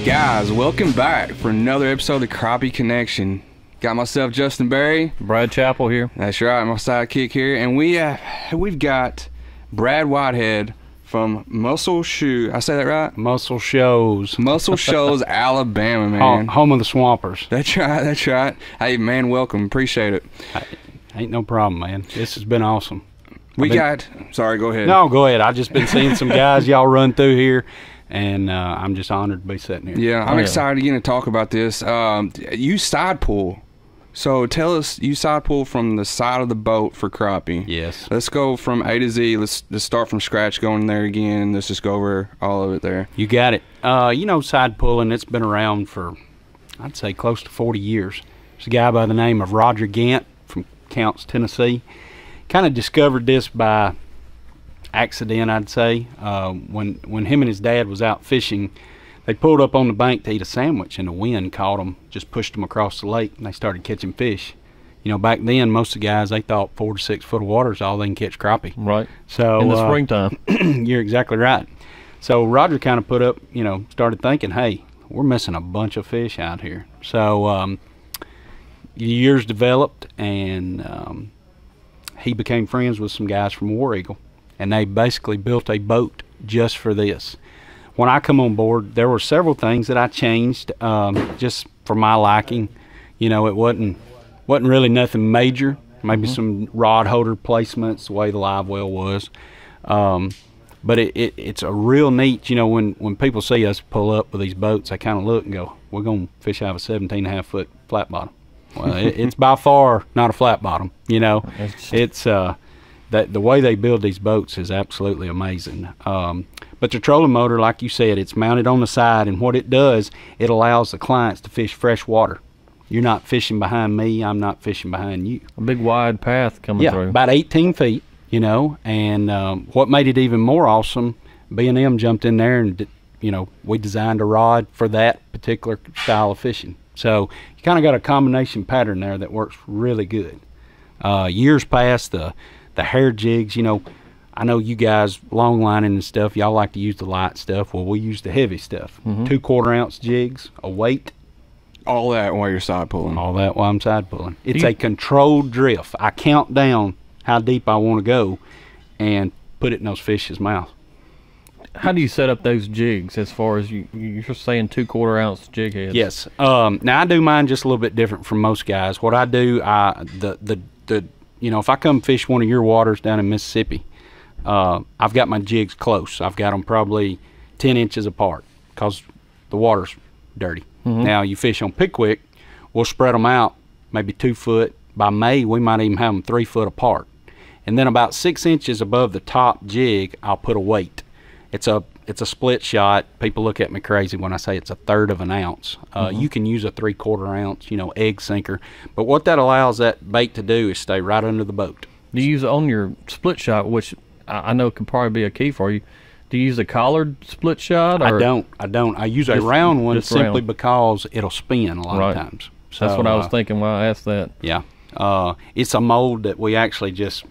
Guys, welcome back for another episode of the Crappie Connection. Got myself Justin Berry, Brad Chappell here. That's right, my sidekick here, and we've got Brad Whitehead from Muscle Shoe. I say that right? Muscle Shows. Muscle Shows, Alabama, man. Home of the Swampers. That's right, that's right. Hey, man, welcome. Appreciate it. Ain't no problem, man. This has been awesome. Sorry, go ahead. No, go ahead. I've just been seeing some guys y'all run through here, and I'm just honored to be sitting here. Yeah, I'm excited again to talk about this. You side pull. So tell us, you side pull from the side of the boat for crappie. Yes. Let's go from A to Z. Let's start from scratch going there again. Let's just go over all of it there. You got it. You know, side pulling, it's been around for, I'd say, close to 40 years. There's a guy by the name of Roger Gant from Counts, Tennessee. Kind of discovered this by accident, I'd say. When him and his dad was out fishing, they pulled up on the bank to eat a sandwich, and the wind caught them, just pushed them across the lake, and they started catching fish. You know, back then, most of the guys, they thought 4 to 6 foot of water is all they can catch crappie. Right. So in the springtime. You're exactly right. So Roger kind of put up, you know, started thinking, hey, we're missing a bunch of fish out here. So years developed, and he became friends with some guys from War Eagle, and they basically built a boat just for this. When I come on board, there were several things that I changed just for my liking. You know, it wasn't really nothing major. Maybe some rod holder placements, the way the live well was. But it's a real neat, you know, when people see us pull up with these boats, they kind of look and go, we're going to fish out of a 17.5 foot flat bottom. Well, it's by far not a flat bottom, you know. It's the way they build these boats is absolutely amazing. But the trolling motor, like you said, it's mounted on the side, and what it does, it allows the clients to fish fresh water. You're not fishing behind me, I'm not fishing behind you. A big wide path coming through. Yeah, about 18 feet, you know, and what made it even more awesome, B&M jumped in there and, you know, we designed a rod for that particular style of fishing. So you kind of got a combination pattern there that works really good. Years past, the hair jigs, you know, I know you guys long lining and stuff, y'all like to use the light stuff. Well, we use the heavy stuff. 2 1/4 ounce jigs, a weight. All that while you're side pulling. All that while I'm side pulling. It's a controlled drift. I count down how deep I want to go and put it in those fish's mouth. How do you set up those jigs as far as you're just saying 2 1/4 ounce jig heads? Yes. Now I do mine just a little bit different from most guys. What I do, you know, if I come fish one of your waters down in Mississippi, I've got my jigs close. I've got them probably 10 inches apart because the water's dirty. Now you fish on Pickwick, we'll spread them out maybe 2 foot. By May, we might even have them 3 foot apart. And then about 6 inches above the top jig, I'll put a weight. It's a split shot. People look at me crazy when I say it's a 1/3 of an ounce. You can use a 3 1/4 ounce, you know, egg sinker. But what that allows that bait to do is stay right under the boat. Do you use it on your split shot, which I know can probably be a key for you? Do you use a collared split shot? Or I don't. I use a round one simply because it'll spin a lot of times. So, that's what I was thinking when I asked that. Yeah. It's a mold that we actually just,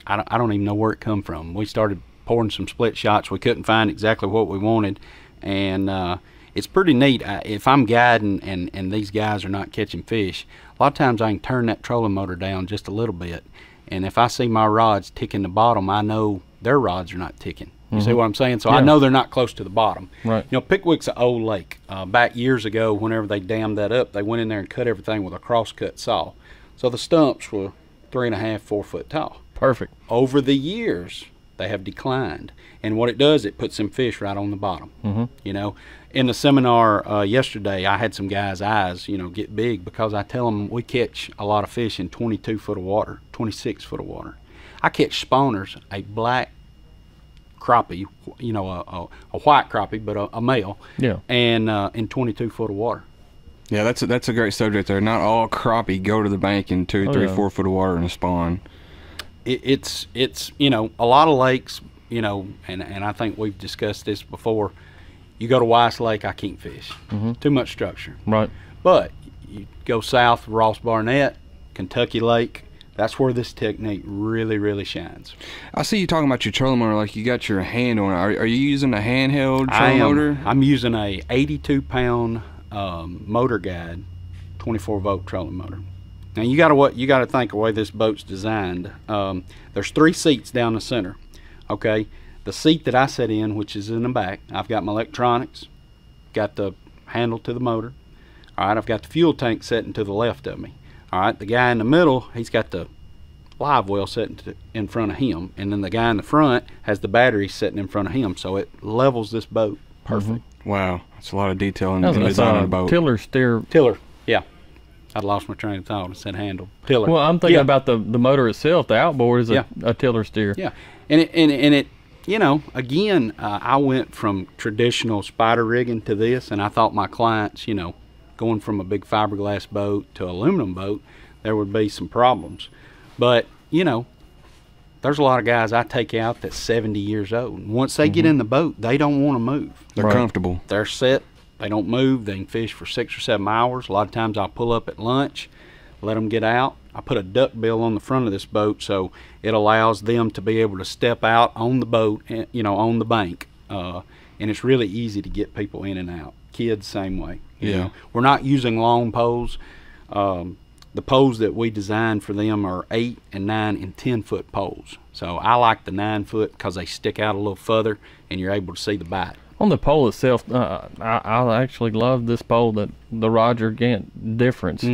I don't even know where it come from. We started pouring some split shots. We couldn't find exactly what we wanted, and it's pretty neat. If I'm guiding and these guys are not catching fish, a lot of times I can turn that trolling motor down just a little bit, and if I see my rods ticking the bottom, I know their rods are not ticking. You see what I'm saying? So I know they're not close to the bottom. Right. You know, Pickwick's an old lake. Back years ago, whenever they dammed that up, they went in there and cut everything with a crosscut saw. So the stumps were 3.5, 4 foot tall. Perfect. Over the years, they have declined, and what it does, it puts some fish right on the bottom. You know, in the seminar yesterday, I had some guys' eyes, you know, get big because I tell them we catch a lot of fish in 22 foot of water, 26 foot of water. I catch spawners, a black crappie, you know, a white crappie, but a male, and in 22 foot of water. Yeah, that's a great subject there. Not all crappie go to the bank in 2, 3, 4 foot of water in a spawn. It's you know, a lot of lakes, you know, and I think we've discussed this before. You go to Weiss Lake, I can't fish. Too much structure. Right. But you go south of Ross Barnett, Kentucky Lake, That's where this technique really, really shines. I see you talking about your trolling motor like you got your hand on it. Are you using a handheld trolling motor? I'm using a 82-pound motor guide, 24-volt trolling motor. Now you got to think the way this boat's designed. There's 3 seats down the center. Okay, the seat that I sit in, which is in the back, I've got my electronics, got the handle to the motor. All right, I've got the fuel tank sitting to the left of me. All right, the guy in the middle, he's got the live well sitting in front of him, and then the guy in the front has the battery sitting in front of him, so it levels this boat perfect. Wow, that's a lot of detail in That's the design of the boat. tiller steer. Tiller, yeah. I'd lost my train of thought and said handle. Tiller. Well, I'm thinking about the motor itself. The outboard is a tiller steer. Yeah, and it you know, again, I went from traditional spider rigging to this, and I thought my clients, you know, going from a big fiberglass boat to aluminum boat, there would be some problems. But, you know, there's a lot of guys I take out that's 70 years old. And once they get in the boat, they don't want to move. They're comfortable. They're set. They don't move. They can fish for 6 or 7 hours. A lot of times I'll pull up at lunch, let them get out. I put a duck bill on the front of this boat so it allows them to be able to step out on the boat, you know, on the bank. And it's really easy to get people in and out. Kids, same way. You know? We're not using long poles. The poles that we designed for them are 8 and 9 and 10-foot poles. So I like the 9-foot because they stick out a little further and you're able to see the bite. On the pole itself, I actually love this pole, the Roger Gant difference.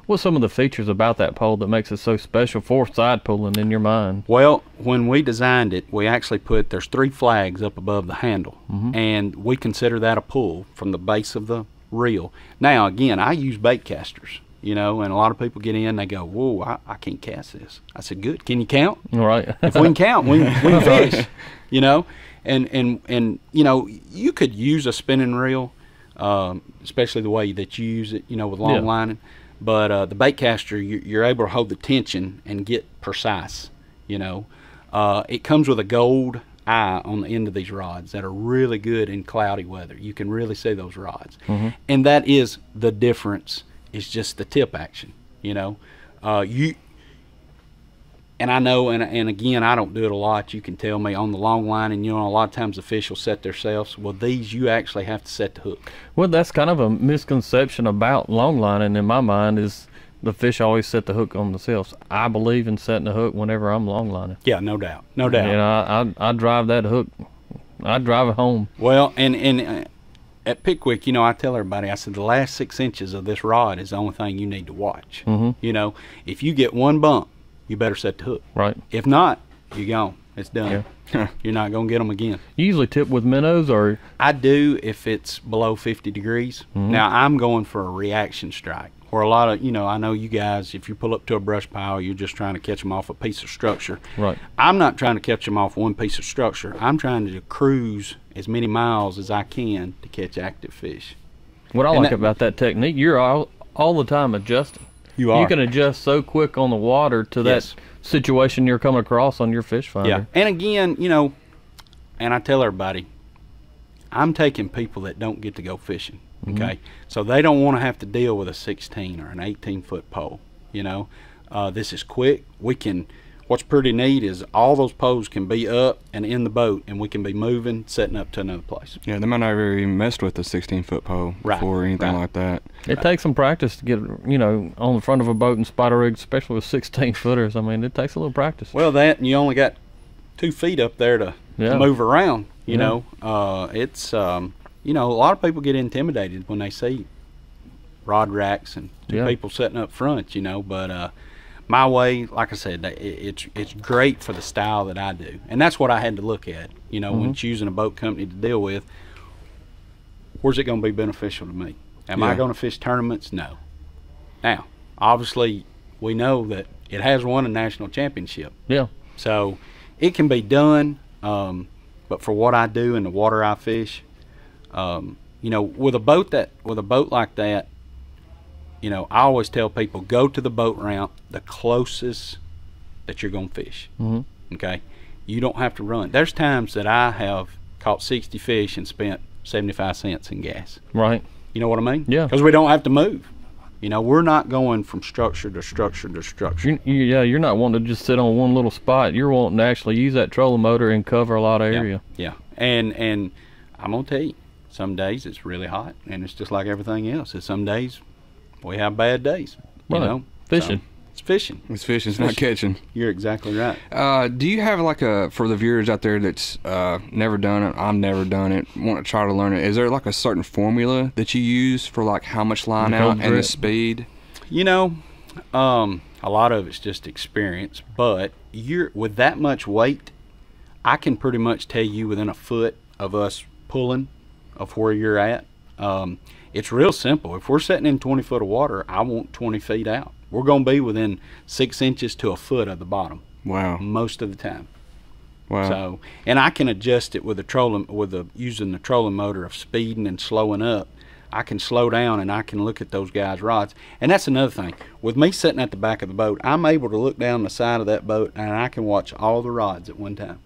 What's some of the features about that pole that makes it so special for side pulling in your mind? Well, when we designed it, we actually there's 3 flags up above the handle, and we consider that a pull from the base of the reel. Now, again, I use bait casters, you know, and a lot of people get in, they go, whoa, I can't cast this. I said, good, can you count? Right. If we can count, we can fish, you know. And you know, you could use a spinning reel, especially the way that you use it, you know, with long lining. But the bait caster, you're able to hold the tension and get precise, you know. It comes with a gold eye on the end of these rods that are really good in cloudy weather. You can really see those rods. And that is the difference, is just the tip action, you know. And I know, and again, I don't do it a lot. You can tell me on the long line, and you know, a lot of times the fish will set themselves. Well, these you actually have to set the hook. Well, that's kind of a misconception about long lining in my mind, is the fish always set the hook on themselves. I believe in setting the hook whenever I'm long lining. Yeah, no doubt, no doubt. You know, I drive that hook. I drive it home. Well, and at Pickwick, you know, I tell everybody, I said the last 6 inches of this rod is the only thing you need to watch. You know, if you get one bump, you better set the hook. Right. If not, you're gone. It's done. Yeah. You're not going to get them again. You usually tip with minnows, or? I do if it's below 50 degrees. Now, I'm going for a reaction strike. Or a lot of, you know, I know you guys, if you pull up to a brush pile, you're just trying to catch them off a piece of structure. Right. I'm not trying to catch them off one piece of structure. I'm trying to cruise as many miles as I can to catch active fish. What I like about that technique, you're all the time adjusting. You are. You can adjust so quick on the water to that situation you're coming across on your fish finder. Yeah. And again, you know, and I tell everybody, I'm taking people that don't get to go fishing, okay? So they don't want to have to deal with a 16 or an 18-foot pole, you know. This is quick. What's pretty neat is all those poles can be up and in the boat, and we can be moving, setting up to another place. Yeah, they might not have even messed with a 16-foot pole before or anything like that. It takes some practice to get, you know, on the front of a boat and spider rig, especially with 16-footers. I mean, it takes a little practice. Well, that, and you only got 2 feet up there to move around, you know. It's, you know, a lot of people get intimidated when they see rod racks and 2 people sitting up front, you know, but my way, like I said, it's great for the style that I do. And that's what I had to look at, you know, when choosing a boat company to deal with. Where's it going to be beneficial to me? Am I going to fish tournaments? No. Now, obviously, we know that it has won a national championship. Yeah. So it can be done, but for what I do and the water I fish, you know, with a boat like that, you know, I always tell people, go to the boat ramp the closest that you're going to fish. Okay? You don't have to run. There's times that I have caught 60 fish and spent 75 cents in gas. Right. You know what I mean? Yeah. Because we don't have to move. You know, we're not going from structure to structure to structure. You're not wanting to just sit on one little spot. You're wanting to actually use that trolling motor and cover a lot of area. Yeah. And I'm gonna tell you, some days it's really hot, and it's just like everything else. And some days we have bad days. You know, fishing. So, it's fishing. It's fishing. It's not catching. You're exactly right. Do you have like for the viewers out there that's never done it? I've never done it. Want to try to learn it? Is there like a certain formula that you use for like how much line out and the speed? You know, a lot of it's just experience. But with that much weight, I can pretty much tell you within a foot of us pulling of where you're at. It's real simple. If we're sitting in 20 foot of water, I want 20 feet out. We're going to be within 6 inches to a foot of the bottom. Wow. Most of the time. Wow. So, and I can adjust it with using the trolling motor of speeding and slowing up. I can slow down and I can look at those guys' rods. And that's another thing. With me sitting at the back of the boat, I'm able to look down the side of that boat and I can watch all the rods at one time.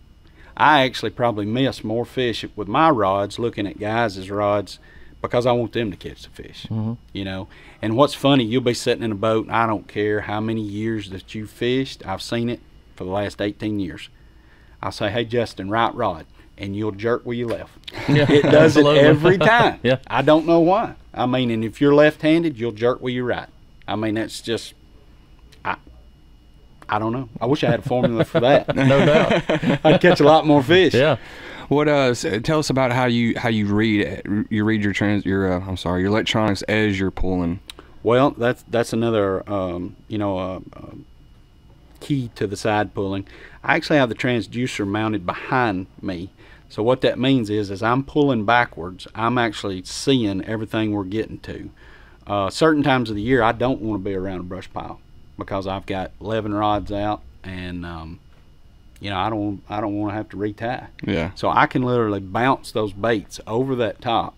I actually probably miss more fish with my rods looking at guys' rods because I want them to catch the fish. You know. And what's funny, you'll be sitting in a boat, and I don't care how many years that you fished. I've seen it for the last 18 years. I'll say, hey, Justin, right rod, and you'll jerk where you left. Yeah, it does absolutely. it every time. Yeah. I don't know why. I mean, and if you're left-handed, you'll jerk where you're right. I mean, that's just, I don't know. I wish I had a formula for that. No doubt. I'd catch a lot more fish. Yeah. What tell us about how you read your your electronics as you're pulling. Well, that's another key to the side pulling. I actually have the transducer mounted behind me. So what that means is as I'm pulling backwards, I'm actually seeing everything we're getting to. Certain times of the year I don't want to be around a brush pile because I've got 11 rods out and you know, I don't want to have to retie. Yeah. So I can literally bounce those baits over that top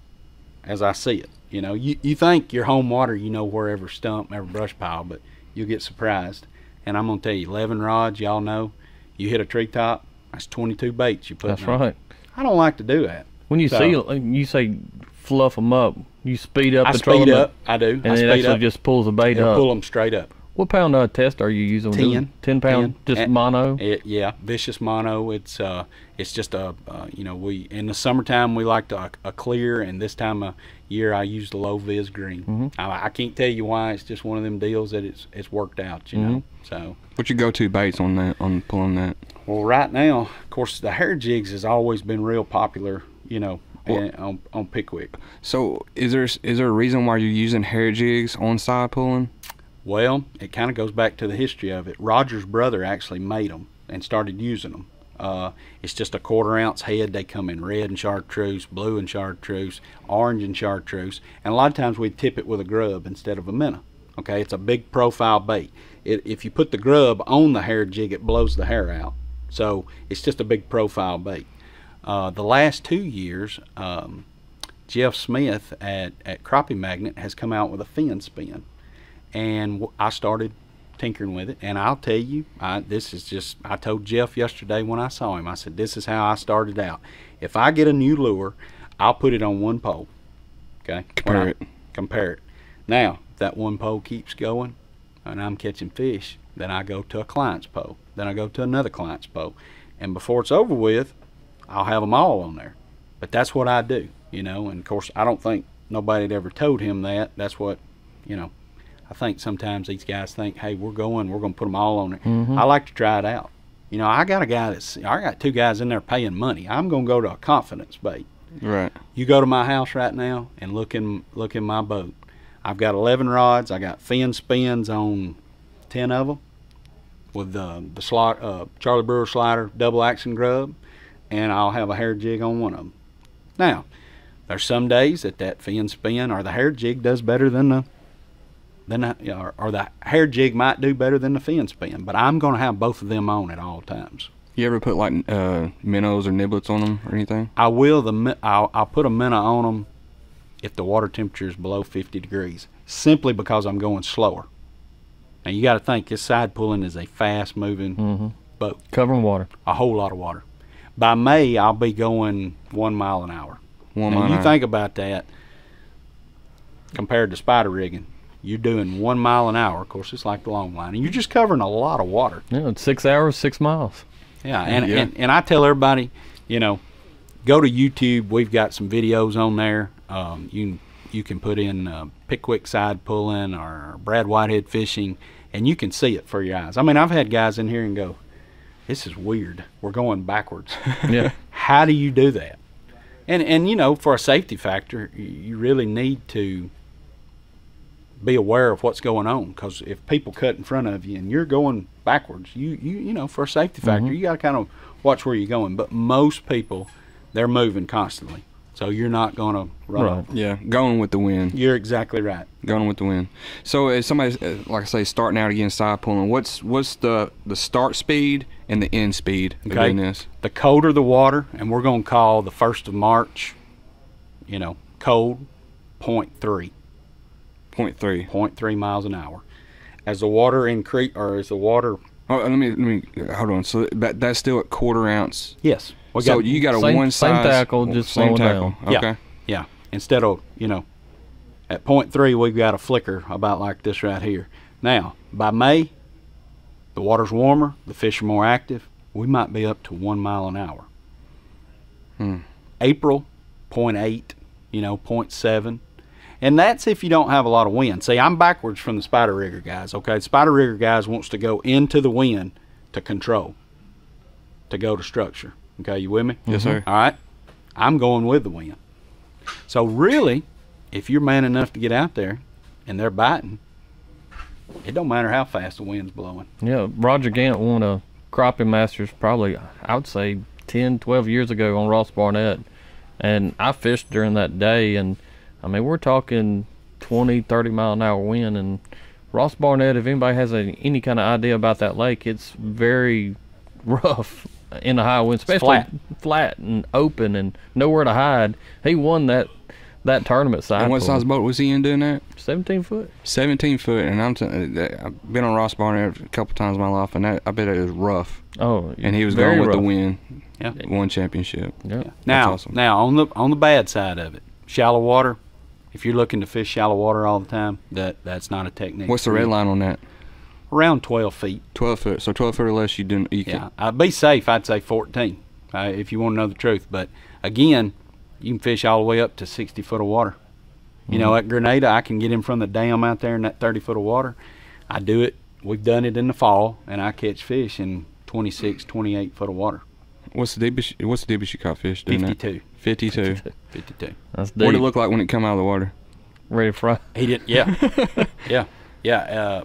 as I see it. You know, you think your home water, you know where every stump, every brush pile, but you'll get surprised. And I'm gonna tell you, 11 rods, y'all know, you hit a treetop, that's 22 baits you put. That's right. I don't like to do that. When you you say fluff them up, you speed up I the speed trolling up. I do. and I it speed actually up. just pulls the bait It'll up. pull them straight up. What pound test are you using? 10. 10 pound, just mono. Yeah, vicious mono. It's just a you know, we in the summertime we like a clear, and this time of year I use the low vis green. I can't tell you why. It's just one of them deals that it's worked out. You know. So. What's your go-to baits on pulling that? Well, right now, of course, the hair jigs has always been real popular. You know. On Pickwick. So is there a reason why you're using hair jigs on side pulling? Well, it kind of goes back to the history of it. Roger's brother actually made them and started using them. It's just a 1/4 ounce head. They come in red and chartreuse, blue and chartreuse, orange and chartreuse, and a lot of times we tip it with a grub instead of a minnow. Okay, it's a big profile bait. If you put the grub on the hair jig, it blows the hair out. So it's just a big profile bait. The last 2 years, Jeff Smith at Crappie Magnet has come out with a fin spin, and I started tinkering with it. And I'll tell you, I told Jeff yesterday when I saw him, I said, this is how I started out. If I get a new lure, I'll put it on one pole. Okay, compare it. Now, if that one pole keeps going and I'm catching fish, then I go to a client's pole, then I go to another client's pole, and before it's over with, I'll have them all on there. But that's what I do, you know. And of course, I don't think nobody had ever told him that. That's what, you know, I think sometimes these guys think, hey, we're going to put them all on there. I like to try it out. You know, I got 2 guys in there paying money. I'm going to go to a confidence bait. Right. You go to my house right now and look in my boat. I've got 11 rods. I got fin spins on 10 of them with the Charlie Brewer slider double action grub, and I'll have a hair jig on one of them. Now, there's some days that fin spin or the hair jig does better or the hair jig might do better than the fin spin, but I'm going to have both of them on at all times. You ever put like minnows or niblets on them or anything? I will. I'll put a minnow on them if the water temperature is below 50 degrees, simply because I'm going slower. Now you got to think, this side pulling is a fast moving boat. Covering water. A whole lot of water. By May, I'll be going 1 mile an hour. 1 mile an hour. You think about that compared to spider rigging. you're doing 1 mile an hour. Of course, it's like the long line, and you're just covering a lot of water. Yeah, it's 6 hours, 6 miles. Yeah, and I tell everybody, you know, go to YouTube. We've got some videos on there. You can put in Pickwick side pulling or Brad Whitehead fishing, and you can see it for your eyes. I mean, I've had guys in here and go, this is weird. We're going backwards. Yeah. How do you do that? And you know, for a safety factor, you really need to be aware of what's going on, because if people cut in front of you and you're going backwards, you know, for a safety factor, you got to kind of watch where you're going. But most people, they're moving constantly, so you're not going to run over. Yeah, going with the wind. You're exactly right. Going with the wind. So if somebody's, like I say, starting out again side pulling, what's the start speed and the end speed of doing this? The colder the water, and we're going to call the 1st of March, you know, cold, 0.3. 0.3. 0.3 miles an hour. As the water increase, or as the water. Oh, let me hold on. So that's still at 1/4 ounce. Yes. So you got a one size. Same tackle, just same slowing tackle. down. Okay. Yeah. Instead of, you know, at 0.3 we've got a flicker about like this right here. Now, by May, the water's warmer, the fish are more active. We might be up to 1 mile an hour. April, 0.8, you know, 0.7. And that's if you don't have a lot of wind. See, I'm backwards from the spider rigger guys, okay? The spider rigger guys wants to go into the wind to control, to go to structure. Okay, you with me? Yes, sir. All right. I'm going with the wind. So really, if you're man enough to get out there and they're biting, it don't matter how fast the wind's blowing. Yeah, Roger Gant won a crappie masters probably, I would say, 10, 12 years ago on Ross Barnett. And I fished during that day, and I mean, we're talking 20, 30 mile an hour wind. And Ross Barnett, if anybody has any kind of idea about that lake, it's very rough in a high wind, especially flat and open and nowhere to hide. He won that tournament side. And what size boat was he in doing that? 17 foot. 17 foot. And I've been on Ross Barnett a couple times in my life, and I bet it was rough. Oh, and he was very going with rough. the wind. Yeah. Won championship. Yeah. Now, awesome. now on the bad side of it, shallow water. If you're looking to fish shallow water all the time, that's not a technique. What's the red line on that? Around 12 feet. 12 foot. So 12 foot or less, you Yeah. Be safe. I'd say 14. If you want to know the truth. But again, you can fish all the way up to 60 foot of water. You know, at Grenada, I can get in from the dam out there in that 30 foot of water. I do it. We've done it in the fall, and I catch fish in 26, 28 foot of water. What's the deepest you caught fish doing 52. that? 52. 52. That's deep. What did it look like when it come out of the water? Ready to fry. He didn't. Yeah. Yeah.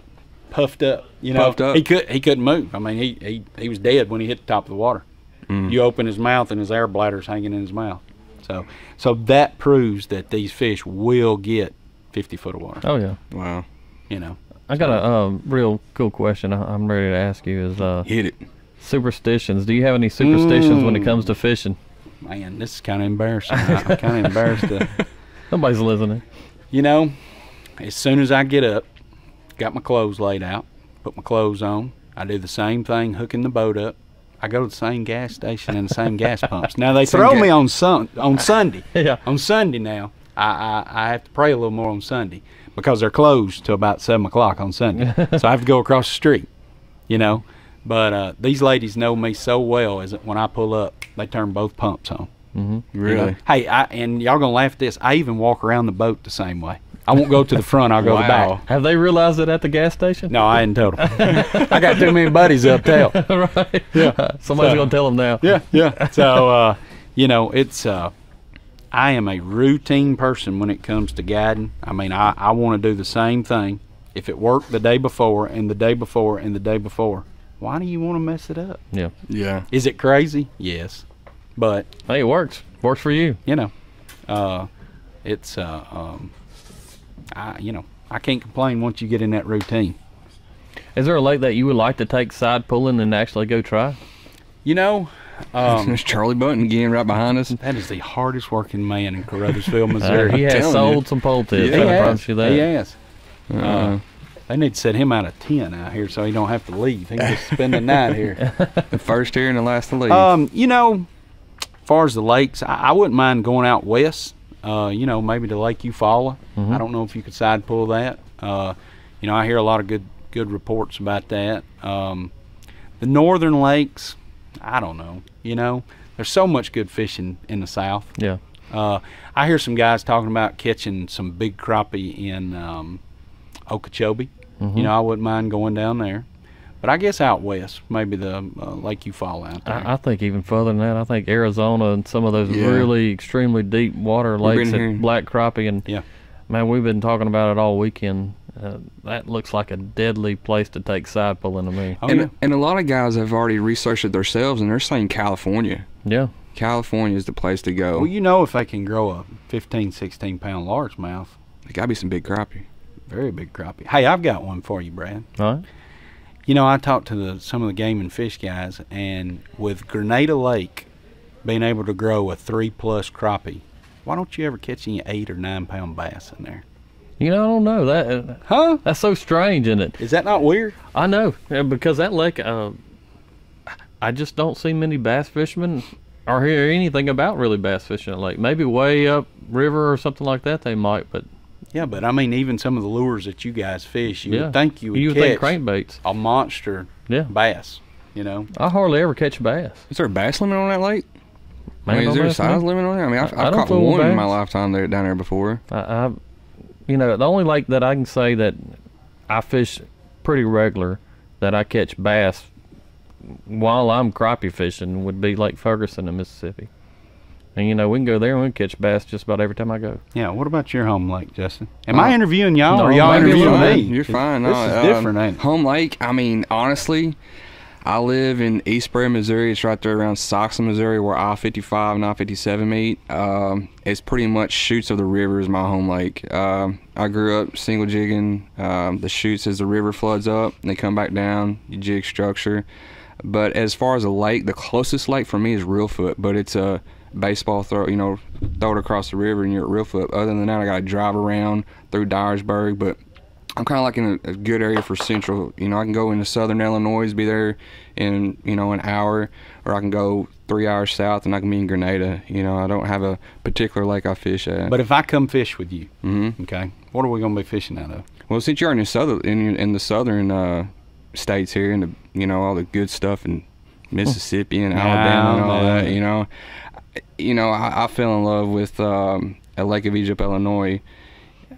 Puffed up. You know, Puffed up. He couldn't move. I mean, he was dead when he hit the top of the water. You open his mouth and his air bladder's hanging in his mouth. So that proves that these fish will get 50 foot of water. Oh, yeah. Wow. You know. I got a real cool question I'm ready to ask you is Hit it. superstitions. Do you have any superstitions when it comes to fishing? Man, this is kind of embarrassing. I'm kind of embarrassed to. Nobody's listening. You know, as soon as I get up, got my clothes laid out, put my clothes on, I do the same thing, hooking the boat up. I go to the same gas station and the same gas pumps. Now they throw me on Sunday. Yeah. On Sunday now, I have to pray a little more on Sunday because they're closed till about 7 o'clock on Sunday. So I have to go across the street, you know. But these ladies know me so well as when I pull up, they turn both pumps on. Really? You know? Hey, and y'all gonna laugh at this. I even walk around the boat the same way. I won't go to the front. I'll go to the back. Have they realized it at the gas station? No, I hadn't told them. I got too many buddies up tell. Right. Yeah. Somebody's going to tell them now. Yeah. So, you know, it's I am a routine person when it comes to guiding. I mean, I want to do the same thing. If it worked the day before and the day before and the day before, why do you want to mess it up? Yeah. Yeah. Is it crazy? Yes. But hey, it works. Works for you. You know, it's I can't complain once you get in that routine. Is there a lake that you would like to take side pulling and actually go try? You know, there's Charlie Bunton again right behind us. That is the hardest working man in Carruthersville, Missouri. He has telling sold you. some pole tips. He I has. promise you that. He has. They need to set him out of 10 out here so he don't have to leave. He can just spend the night here. The first here and the last to leave. You know, as far as the lakes, I wouldn't mind going out west. You know, maybe to Lake Eufaula. I don't know if you could side pull that. You know, I hear a lot of good reports about that. The northern lakes, I don't know. You know, there's so much good fishing in the South. Yeah. I hear some guys talking about catching some big crappie in Okeechobee. You know, I wouldn't mind going down there. But I guess out west, maybe the Lake Eufaula out there. I think even further than that. I think Arizona and some of those really extremely deep water lakes at black crappie. And, man, we've been talking about it all weekend. That looks like a deadly place to take side pulling to me. And a lot of guys have already researched it themselves, and they're saying California. Yeah. California is the place to go. Well, you know, if they can grow a 15, 16-pound largemouth. There got to be some big crappie. Very big crappie. Hey, I've got one for you, Brad. All right. You know, I talked to some of the game and fish guys, and with Grenada Lake being able to grow a 3+ crappie, why don't you ever catch any 8 or 9-pound bass in there? You know, I don't know that. Huh? That's so strange, isn't it? Is that not weird? I know, because that lake, I just don't see many bass fishermen or hear anything about really bass fishing at lake. Maybe way up river or something like that they might, but. Yeah, but I mean, even some of the lures that you guys fish, you would think you would think catch crankbaits. A monster bass, you know? I hardly ever catch bass. Is there a bass limit on that lake? Man, I mean, is there a size limit on there? I mean, I've caught one in my lifetime there down there before. You know, the only lake that I can say that I fish pretty regular, that I catch bass while I'm crappie fishing, would be Lake Ferguson in Mississippi. And, you know, we can go there and we can catch bass just about every time I go. Yeah, what about your home lake, Justin? Am I interviewing y'all or y'all interviewing me? You're fine. This is different, ain't it? Home lake, I mean, honestly, I live in East Prairie, Missouri. It's right there around Soxham, Missouri, where I-55 and I-57 meet. It's pretty much Chutes of the River is my home lake. I grew up single jigging the chutes as the river floods up, and they come back down, you jig structure. But as far as a lake, the closest lake for me is Reelfoot, but it's a baseball throw, you know, throw it across the river and you're at Reelfoot. Other than that, I got to drive around through Dyersburg, but I'm kind of like in a good area for central. You know, I can go into southern Illinois, be there in, you know, an hour, or I can go 3 hours south and I can be in Grenada. You know, I don't have a particular lake I fish at. But if I come fish with you, okay, what are we going to be fishing out of? Well, since you're in the southern states here, and you know, all the good stuff in Mississippi and Alabama and all that, you know, I fell in love with at Lake of Egypt, Illinois.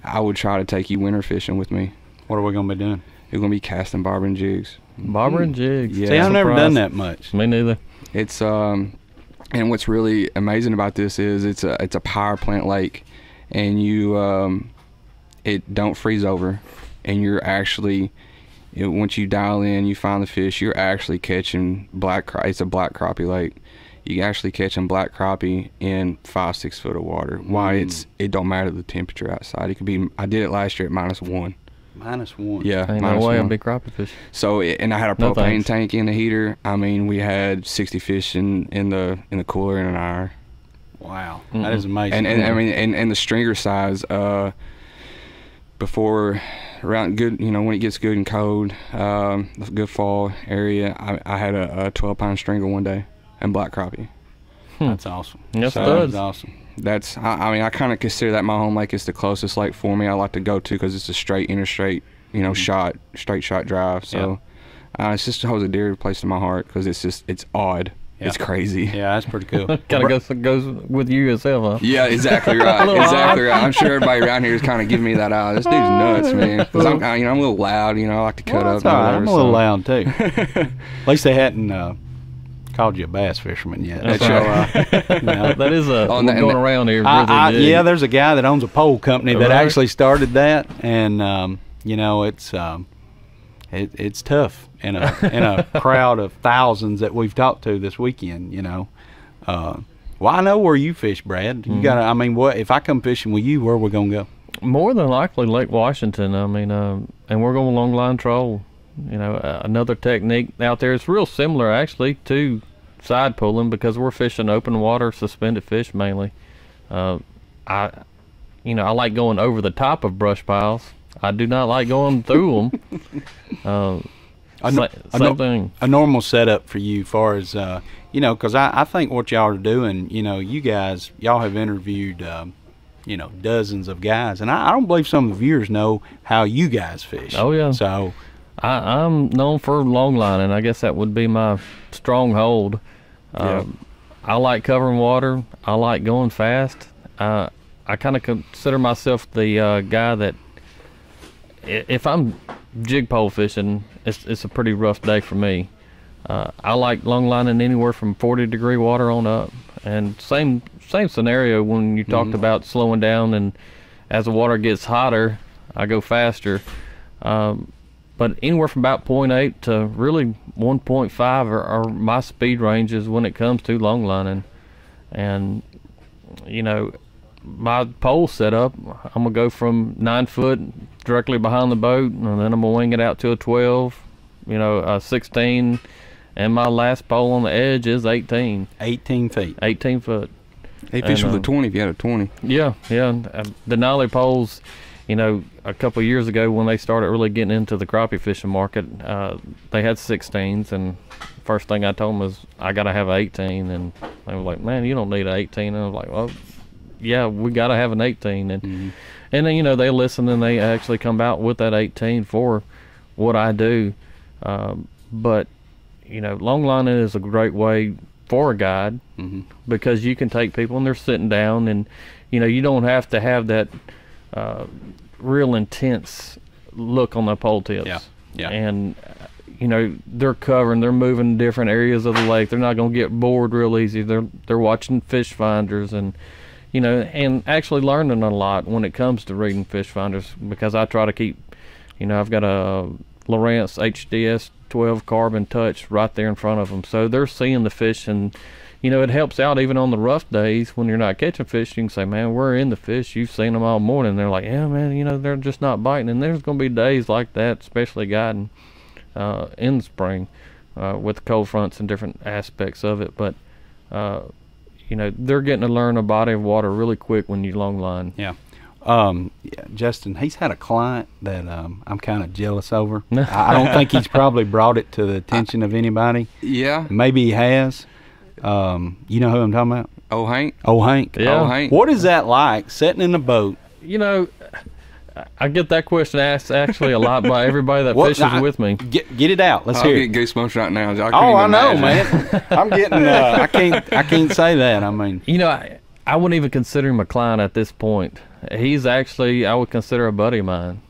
I would try to take you winter fishing with me. What are we going to be doing? We're going to be casting bobber and jigs. Bobber and jigs. Yeah. See, I've never done that much. Me neither. It's and what's really amazing about this is it's a power plant lake, and you it don't freeze over, and you're actually, once you dial in, you find the fish, you're actually catching it's a black crappie lake. You actually catch them black crappie in 5-6 foot of water. Why it don't matter the temperature outside. It could be. I did it last year at -1. -1. Yeah, ain't no way I'll be crappie fish. So and I had a propane tank in the heater. I mean, we had 60 fish in the cooler in an hour. Wow, that is amazing. And I mean, and the stringer size before around good, you know, when it gets good and cold, the good fall area, I had a 12-pound stringer one day. And black crappie. That's awesome. Yes, that's awesome. I mean, I kind of consider that my home lake is the closest lake for me. I like to go to because it's a straight interstate, you know, straight shot drive. So it's just holds a dear place in my heart because it's odd. Yeah. It's crazy. Yeah, that's pretty cool. Kind of goes with you yourself, huh? Yeah, exactly right. Exactly right. I'm sure everybody around here is kind of giving me that eye. This dude's nuts, man. Because I'm a little loud. You know, I like to cut up. All right. I'm a little loud too. At least they hadn't called you a bass fisherman yet. That's right. That is going around here. Yeah, there's a guy that owns a pole company that actually started that, and you know, it's tough in a crowd of thousands that we've talked to this weekend. You know, well, I know where you fish, Brad. You gotta. I mean, what if I come fishing with you? Where are we gonna go? More than likely Lake Washington. I mean, and we're going long line troll. You know, another technique out there. It's real similar actually to side pulling because we're fishing open water, suspended fish mainly. I like going over the top of brush piles. I do not like going through them. Same thing. A normal setup for you, far as you know, because I think what y'all are doing. You know, y'all have interviewed dozens of guys. And I don't believe some of the viewers know how you guys fish. Oh, yeah. So I'm known for long lining. I guess that would be my stronghold. Yeah. I like covering water. I like going fast. I kind of consider myself the guy that if I'm jig pole fishing, it's a pretty rough day for me. I like long lining anywhere from 40-degree water on up. And same scenario when you talked about slowing down, and as the water gets hotter, I go faster. But anywhere from about 0.8 to really 1.5 are my speed ranges when it comes to long lining. And, my pole setup, I'm going to go from 9 foot directly behind the boat, and then I'm going to wing it out to a 12, a 16, and my last pole on the edge is 18. 18 feet. 18 foot. They fish with a 20 if you had a 20. Yeah. The Nolly poles, a couple of years ago when they started really getting into the crappie fishing market, they had 16s, and first thing I told them was I got to have an 18, and they were like, man, you don't need an 18. And I was like, well, yeah, we got to have an 18. And and then, they listen, and they actually come out with that 18 for what I do. But, long lining is a great way for a guide, because you can take people and they're sitting down, and, you don't have to have that real intense look on the pole tips. Yeah. And they're covering, they're moving different areas of the lake. They're not going to get bored real easy. They're watching fish finders, and and actually learning a lot when it comes to reading fish finders, because I try to keep, I've got a Lowrance HDS 12 carbon touch right there in front of them, so they're seeing the fish. And it helps out even on the rough days when you're not catching fish. You can say, man, we're in the fish, you've seen them all morning. They're like, yeah, man, they're just not biting. And there's going to be days like that, especially guiding in the spring with the cold fronts and different aspects of it. But they're getting to learn a body of water really quick when you long line. Yeah. Justin, he's had a client that I'm kind of jealous over. I don't think he's probably brought it to the attention of anybody. Yeah. Maybe he has. You know who I'm talking about? Oh, Hank. Oh, Hank. Yeah. Oh, Hank. What is that like, sitting in the boat? I get that question asked actually a lot by everybody that fishes with me. Get it out. Let's I'll hear it. get goosebumps right now. I know, man. I'm getting. I can't say that. I mean, I wouldn't even consider him a client at this point. He's actually, I would consider a buddy of mine.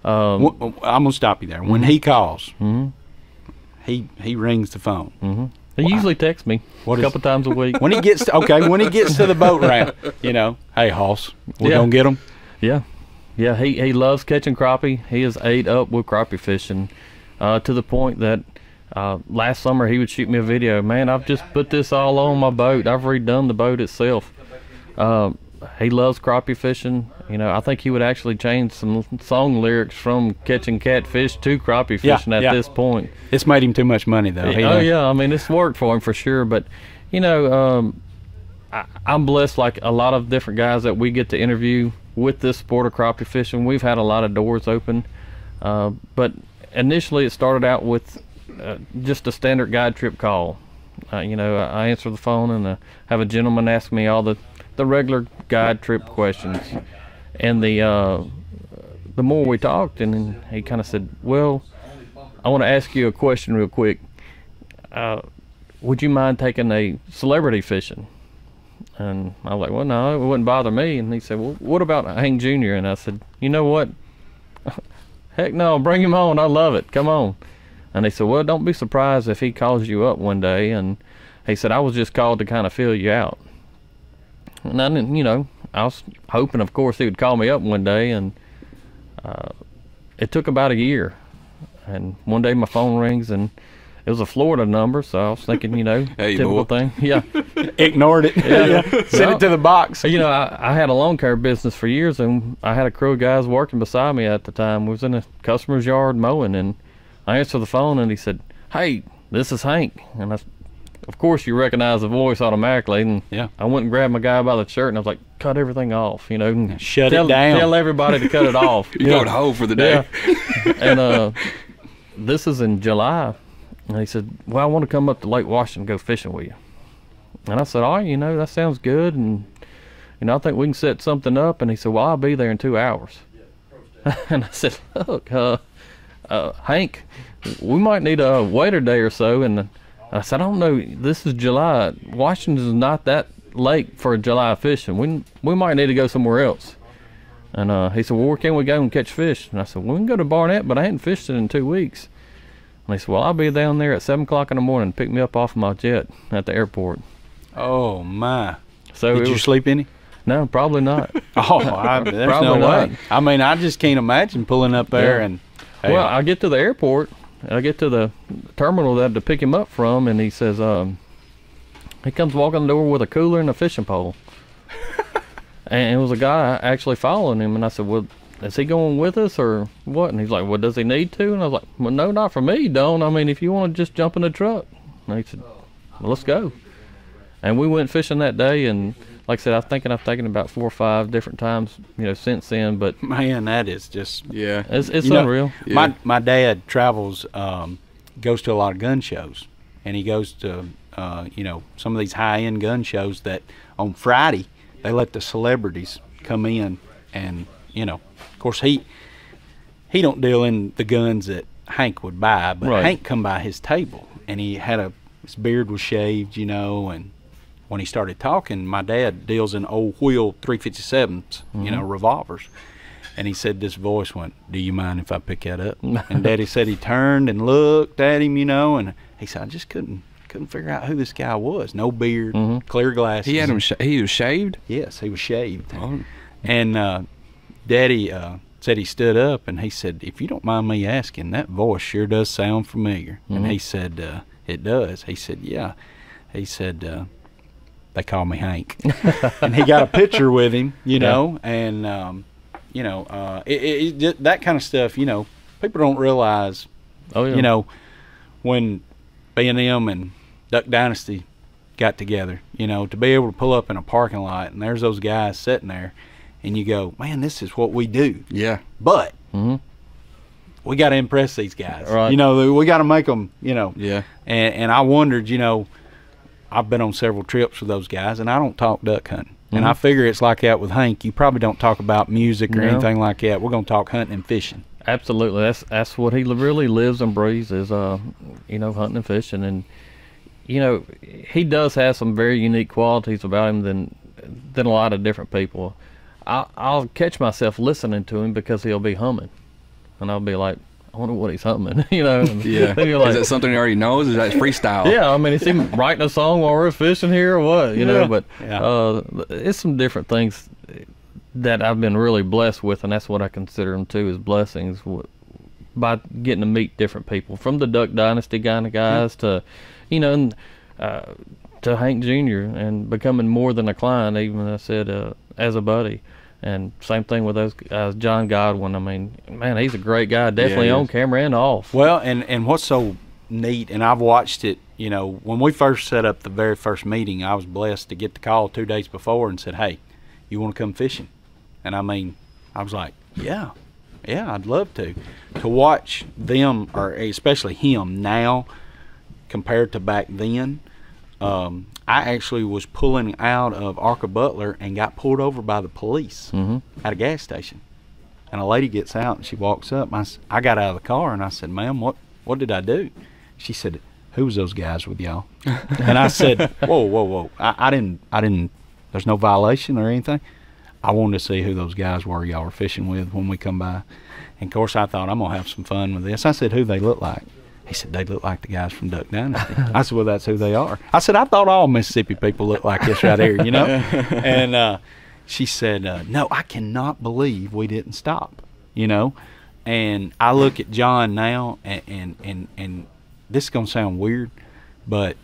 I'm gonna stop you there. When he calls, he rings the phone. He usually texts me a couple times a week. When he gets to the boat ramp, hey, Hoss, we're gonna get him. Yeah, he loves catching crappie. He is ate up with crappie fishing, to the point that last summer he would shoot me a video. Man, I've just put this all on my boat. I've redone the boat itself. He loves crappie fishing. I think he would actually change some song lyrics from catching catfish to crappie fishing at this point. It's made him too much money, though. Yeah, I mean, it's worked for him for sure. But, I'm blessed, like a lot of different guys that we get to interview with this sport of crappie fishing. We've had a lot of doors open. But initially it started out with just a standard guide trip call. I answer the phone, and have a gentleman ask me all the regular guide trip questions. And the more we talked, and then he kind of said, well, I want to ask you a question real quick. Would you mind taking a celebrity fishing? And I was like, well, no, it wouldn't bother me. And he said, well, what about Hank Jr.? And I said, you know what? Heck no, bring him on. I love it. Come on. And they said, well, don't be surprised if he calls you up one day. And he said, I was just called to kind of fill you out. And I didn't, I was hoping, of course, he would call me up one day. And it took about a year. And one day my phone rings, and it was a Florida number, so I was thinking, hey, typical thing. Yeah. Ignored it. Yeah. Sent it to the box. I had a lawn care business for years, and I had a crew of guys working beside me at the time. We was in a customer's yard mowing, and I answered the phone, and he said, hey, this is Hank. And of course, you recognize the voice automatically. And I went and grabbed my guy by the shirt, and I was like, cut everything off, and shut it down. Tell everybody to cut it off. You go to home for the day. And this is in July. And he said, well, I want to come up to Lake Washington and go fishing with you. And I said, all right, that sounds good. And I think we can set something up. And he said, well, I'll be there in 2 hours. And I said, look, Hank, we might need a wait a day or so. And I said, I don't know, this is July. Washington is not that late for July fishing. We might need to go somewhere else. And he said, well, where can we go and catch fish? And I said, well, we can go to Barnett, but I hadn't fished it in 2 weeks. And he said, well, I'll be down there at 7 o'clock in the morning. Pick me up off my jet at the airport. Oh, my. So Did you sleep in it? No, probably not. There's Probably no way. not. I mean, I just can't imagine pulling up there Yeah. and... Hey, Well, I get to the airport. I get to the terminal that to pick him up from, and he says, he comes walking the door with a cooler and a fishing pole. And it was a guy actually following him, and I said, well, is he going with us or what? And he's like, well, does he need to? And I was like, well, no, not for me, don't. I mean, if you want to just jump in the truck. And he said, well, let's go. And we went fishing that day, and like I said, I've taken about 4 or 5 different times, since then. But man, that is just... Yeah. it's You know, unreal. Yeah. My dad travels, goes to a lot of gun shows, and he goes to some of these high-end gun shows that on Friday they let the celebrities come in, and of course he don't deal in the guns that Hank would buy, but Right. Hank come by his table, and he had his beard was shaved, and when he started talking, my dad deals in old wheel 357s, revolvers. And he said this voice went, do you mind if I pick that up? And Daddy said he turned and looked at him, and he said, I just couldn't figure out who this guy was. No beard, clear glasses. He had him. He was shaved. Yes, he was shaved. Oh. And Daddy said he stood up, and he said, if you don't mind me asking, that voice sure does sound familiar. And he said, it does. He said, yeah. He said, they call me Hank. And he got a picture with him, and that kind of stuff, people don't realize, Oh, yeah. when B&M and Duck Dynasty got together, to be able to pull up in a parking lot and there's those guys sitting there and you go, man, this is what we do. Yeah. But we got to impress these guys. Right. We got to make them, Yeah. And I wondered, I've been on several trips with those guys, and I don't talk duck hunting. And I figure it's like that with Hank. You probably don't talk about music or No. anything like that. We're going to talk hunting and fishing. Absolutely. That's what he really lives and breathes is, hunting and fishing. And, he does have some very unique qualities about him than a lot of different people. I'll catch myself listening to him because he'll be humming. And I'll be like, I wonder what he's humming, Yeah. Then you're like, Is that something he already knows? Is that freestyle? yeah, I mean, is he writing a song while we're fishing here or what? But Yeah. it's some different things that I've been really blessed with, and that's what I consider them too, is blessings by getting to meet different people, from the Duck Dynasty kind of guys to, to Hank Jr. and becoming more than a client, even I said as a buddy. And same thing with those guys, John Godwin. I mean, man, he's a great guy, definitely he on is. camera and off. Well, and what's so neat, and I've watched it, when we first set up the very first meeting, I was blessed to get the call 2 days before and said, hey, you want to come fishing? And I mean, I was like, yeah, I'd love to. To watch them, or especially him now compared to back then, I actually was pulling out of Arca Butler and got pulled over by the police at a gas station. And a lady gets out and she walks up. I got out of the car and I said, ma'am, what did I do? She said, who was those guys with y'all? And I said, whoa. I didn't, there's no violation or anything. I wanted to see who those guys were y'all were fishing with when we come by. And of course I thought, I'm going to have some fun with this. I said, who they look like? He said, they look like the guys from Duck Dynasty. I said, well, that's who they are. I said, I thought all Mississippi people look like this right here, And she said, no, I cannot believe we didn't stop, And I look at John now, and this is going to sound weird, but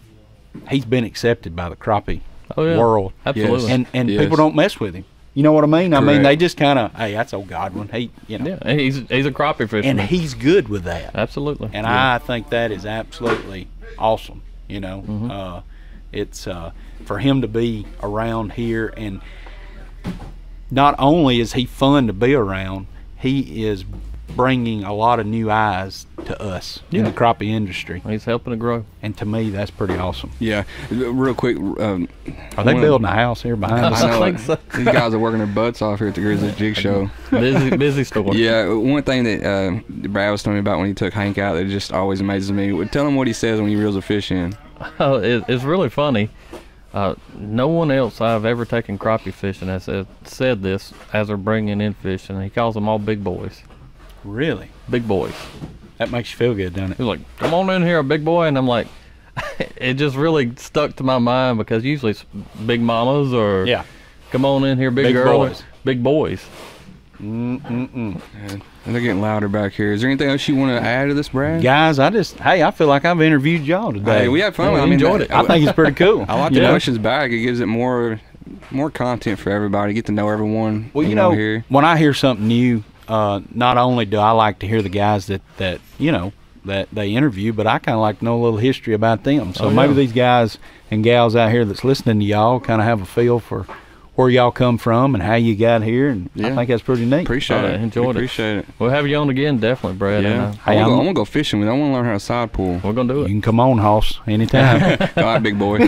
he's been accepted by the crappie world. Absolutely. And Yes. people don't mess with him. You know what I mean? I mean, Correct. they just kind of, hey, that's old Godwin. Yeah, and he's a crappie fisherman. And he's good with that. Absolutely. And I think that is absolutely awesome. It's for him to be around here, and not only is he fun to be around, he is bringing a lot of new eyes to us in the crappie industry. He's helping to grow. And to me, that's pretty awesome. Yeah. Real quick. Are they building a house here behind us? I know. think so. These guys are working their butts off here at the Grizzly Jig Show. Busy store. Yeah. One thing that Brad was telling me about when he took Hank out that just always amazes me. Tell him what he says when he reels a fish in. Oh, it's really funny. No one else I've ever taken crappie fishing has said this as they're bringing in fish, and he calls them all big boys. Really? Big boys. That makes you feel good, doesn't it? He's like, come on in here, big boy. And I'm like, it just really stuck to my mind because usually it's big mamas or come on in here, big girl. Boys. Big boys. And they're getting louder back here. Is there anything else you want to add to this, Brad? Guys, I feel like I've interviewed y'all today. Hey, we had fun. Yeah, I mean, enjoyed it. I think it's pretty cool. I like the questions back. It gives it more content for everybody. Get to know everyone. Well, you know, here. when I hear something new, not only do I like to hear the guys that they interview, but I kind of like to know a little history about them. So maybe these guys and gals out here that's listening to y'all kind of have a feel for where y'all come from and how you got here, and I think that's pretty neat. Appreciate it. Appreciate it. We'll have you on again, definitely, Brad. Yeah. I'm gonna go fishing with you. I want to learn how to side pull. We're gonna do it. You can come on, Hoss, anytime. All right, big boy. All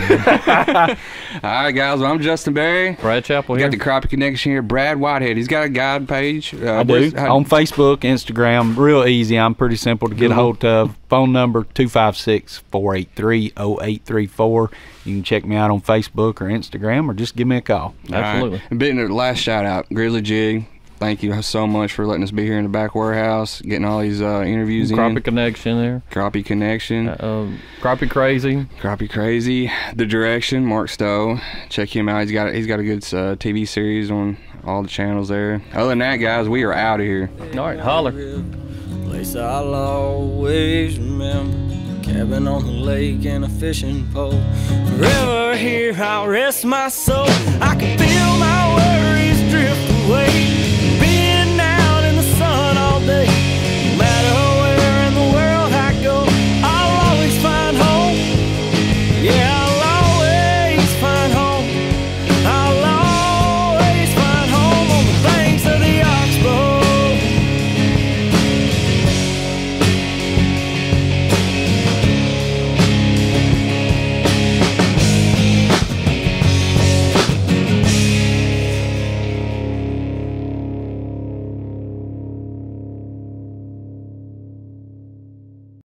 right, guys. Well, I'm Justin Berry. Brad Chappell We here. got the Crappie Connection here. Brad Whitehead. He's got a guide page. I do. On Facebook, Instagram, real easy. I'm pretty simple to get a hold of. Phone number 256-483-0834. You can check me out on Facebook or Instagram, or just give me a call. Absolutely. Right. And being the last shout out, Grizzly Jig. Thank you so much for letting us be here in the back warehouse, getting all these interviews in. Crappie Connection there. Crappie Connection. Crappie Crazy. Crappie Crazy. The Direction. Mark Stowe. Check him out. He's got a good TV series on all the channels there. Other than that, guys, we are out of here. All right, holler. Place I'll always remember. Cabin on the lake and a fishing pole. Forever here I'll rest my soul. I can feel my